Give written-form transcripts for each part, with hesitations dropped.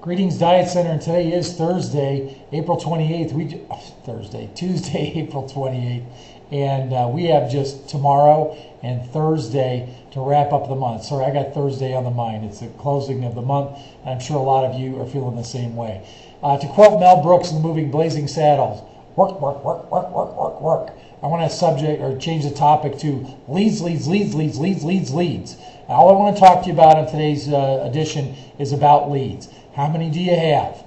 Greetings, Diet Center, and today is Thursday, April 28th. Tuesday, April 28th. And we have just tomorrow and Thursday to wrap up the month. Sorry, I got Thursday on the mind. It's the closing of the month, and I'm sure a lot of you are feeling the same way. To quote Mel Brooks in the movie Blazing Saddles, work, work, work, work, work, work, work. I want to subject or change the topic to leads, leads, leads, leads, leads, leads, leads. All I want to talk to you about in today's edition is about leads. How many do you have?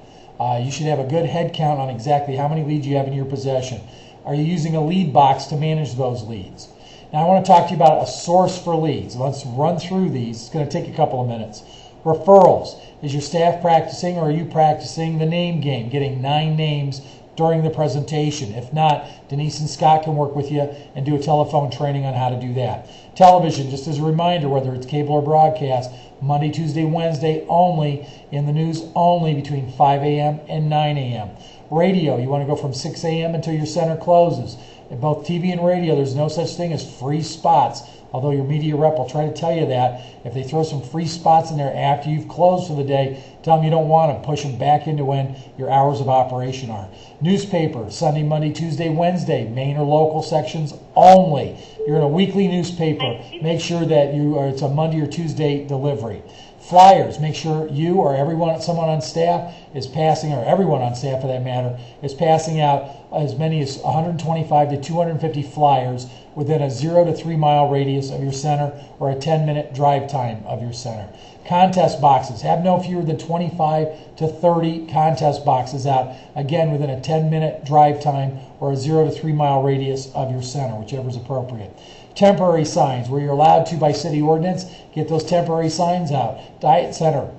You should have a good head count on exactly how many leads you have in your possession. Are you using a lead box to manage those leads? Now I want to talk to you about a source for leads. Let's run through these. It's going to take a couple of minutes. Referrals. Is your staff practicing, or are you practicing the name game, getting 9 names during the presentation? If not, Denise and Scott can work with you and do a telephone training on how to do that. Television, just as a reminder, whether it's cable or broadcast, Monday, Tuesday, Wednesday only, in the news only between 5 a.m. and 9 a.m. Radio, you want to go from 6 a.m. until your center closes. In both TV and radio, there's no such thing as free spots, although your media rep will try to tell you that. If they throw some free spots in there after you've closed for the day, tell them you don't want them. Push them back into when your hours of operation are. Newspaper, Sunday, Monday, Tuesday, Wednesday, Maine or local sections only. You're in a weekly newspaper. Make sure that it's a Monday or Tuesday delivery. Flyers, make sure you or someone on staff is passing, or everyone on staff for that matter, is passing out as many as 125 to 250 flyers within a 0 to 3 mile radius of your center or a 10-minute drive time of your center. Contest boxes, have no fewer than 25 to 30 contest boxes out, again within a 10-minute drive time or a 0 to 3 mile radius of your center, whichever is appropriate. Temporary signs, where you're allowed to by city ordinance, get those temporary signs out. Diet Center,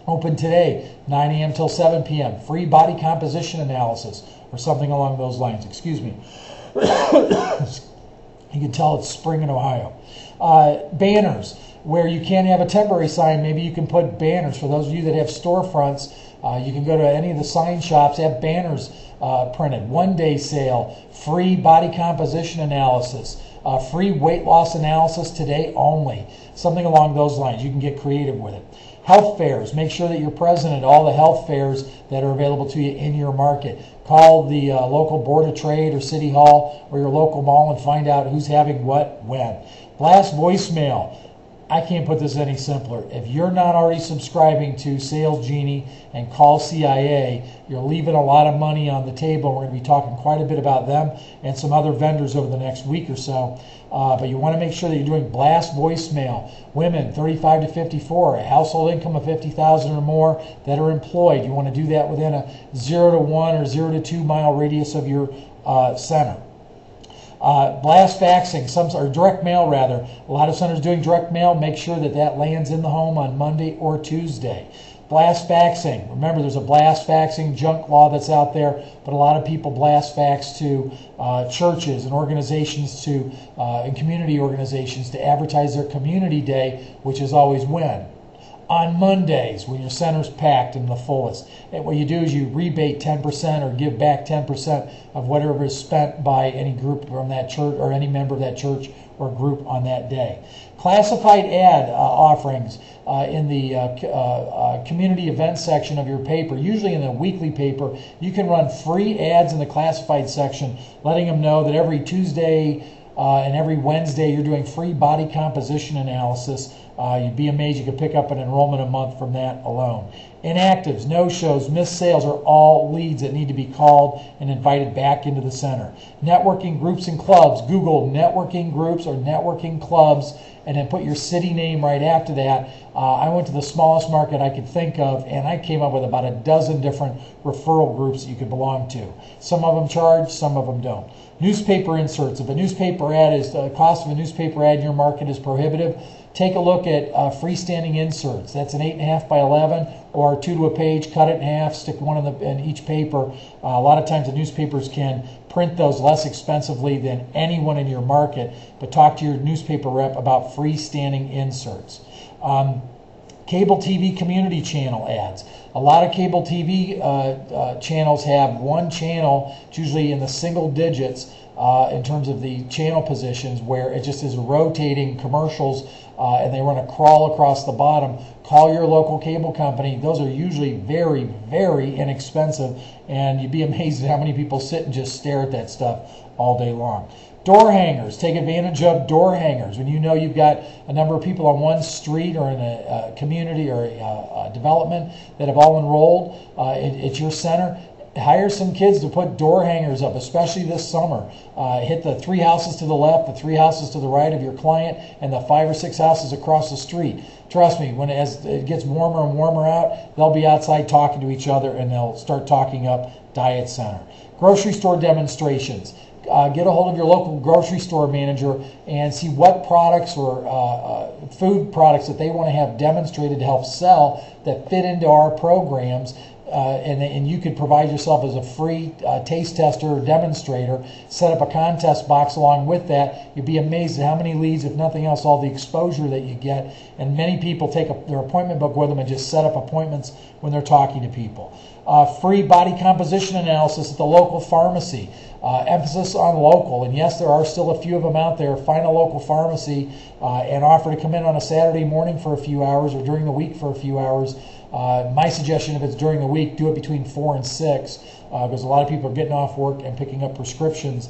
open today, 9 a.m. till 7 p.m. Free body composition analysis, or something along those lines. Excuse me. You can tell it's spring in Ohio. Banners, where you can't have a temporary sign, maybe you can put banners. For those of you that have storefronts, you can go to any of the sign shops, have banners printed. One-day sale, free body composition analysis, free weight loss analysis today only. Something along those lines. You can get creative with it. Health fairs. Make sure that you're present at all the health fairs that are available to you in your market. Call the local board of trade or city hall or your local mall and find out who's having what when. Blast voicemail. I can't put this any simpler. If you're not already subscribing to Sales Genie and Call CIA, you're leaving a lot of money on the table. We're going to be talking quite a bit about them and some other vendors over the next week or so. But you want to make sure that you're doing blast voicemail. Women 35 to 54, a household income of 50,000 or more that are employed. You want to do that within a 0 to 1 or 0 to 2 mile radius of your center. Blast faxing, or direct mail rather. A lot of centers doing direct mail. Make sure that lands in the home on Monday or Tuesday. Blast faxing. Remember, there's a blast faxing junk law that's out there, but a lot of people blast fax to churches and organizations and community organizations to advertise their community day, which is always when? On Mondays, when your center's packed in the fullest. And what you do is you rebate 10% or give back 10% of whatever is spent by any group from that church or any member of that church or group on that day. Classified ad offerings in the community events section of your paper, usually in the weekly paper, you can run free ads in the classified section, letting them know that every Tuesday and every Wednesday you're doing free body composition analysis. You'd be amazed you could pick up an enrollment a month from that alone. Inactives, no-shows, missed sales are all leads that need to be called and invited back into the center. Networking groups and clubs. Google networking groups or networking clubs and then put your city name right after that. I went to the smallest market I could think of, and I came up with about a dozen different referral groups that you could belong to. Some of them charge, some of them don't. Newspaper inserts. If a newspaper ad the cost of a newspaper ad in your market is prohibitive, take a look at freestanding inserts. That's an 8.5 by 11 or 2 to a page. Cut it in half, stick one in each paper. A lot of times the newspapers can print those less expensively than anyone in your market, but talk to your newspaper rep about freestanding inserts. Cable TV community channel ads. A lot of cable TV channels have one channel, it's usually in the single digits in terms of the channel positions, where it just is rotating commercials and they run a crawl across the bottom. Call your local cable company. Those are usually very, very inexpensive, and you'd be amazed at how many people sit and just stare at that stuff all day long. Door hangers. Take advantage of door hangers. When you know you've got a number of people on one street or in a community or a development that have all enrolled at your center, hire some kids to put door hangers up, especially this summer. Hit the 3 houses to the left, the 3 houses to the right of your client, and the 5 or 6 houses across the street. Trust me, as it gets warmer and warmer out, they'll be outside talking to each other, and they'll start talking up Diet Center. Grocery store demonstrations. Get a hold of your local grocery store manager and see what products or food products that they want to have demonstrated to help sell that fit into our programs. And you could provide yourself as a free taste tester or demonstrator, set up a contest box along with that. You'd be amazed at how many leads, if nothing else, all the exposure that you get. And many people take their appointment book with them and just set up appointments when they're talking to people. Free body composition analysis at the local pharmacy. Emphasis on local, and yes, there are still a few of them out there. Find a local pharmacy and offer to come in on a Saturday morning for a few hours or during the week for a few hours. My suggestion, if it's during the week, do it between 4 and 6 because a lot of people are getting off work and picking up prescriptions.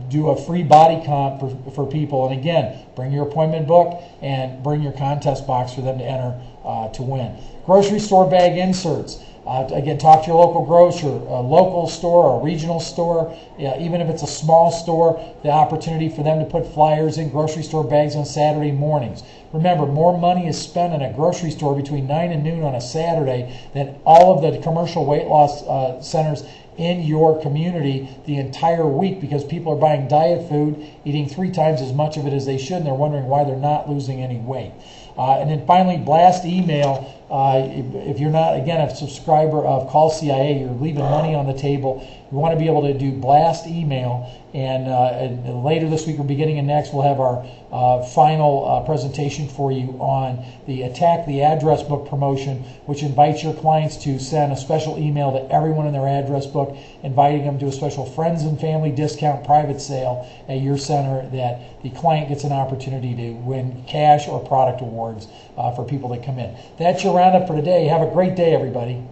Do a free body comp for people, and again, bring your appointment book and bring your contest box for them to enter to win. Grocery store bag inserts. Again, talk to your local grocer, a local store, a regional store, even if it's a small store, the opportunity for them to put flyers in grocery store bags on Saturday mornings. Remember, more money is spent in a grocery store between 9 and noon on a Saturday than all of the commercial weight loss centers in your community the entire week, because people are buying diet food, eating 3 times as much of it as they should, and they're wondering why they're not losing any weight. And then finally, blast email. If you're not, again, a subscriber of Call CIA, you're leaving money on the table. We want to be able to do blast email. And later this week or beginning of next, we'll have our final presentation for you on the Attack the Address Book promotion, which invites your clients to send a special email to everyone in their address book, inviting them to a special friends and family discount private sale at your center, that the client gets an opportunity to win cash or product awards for people that come in. That's your roundup for today. Have a great day, everybody.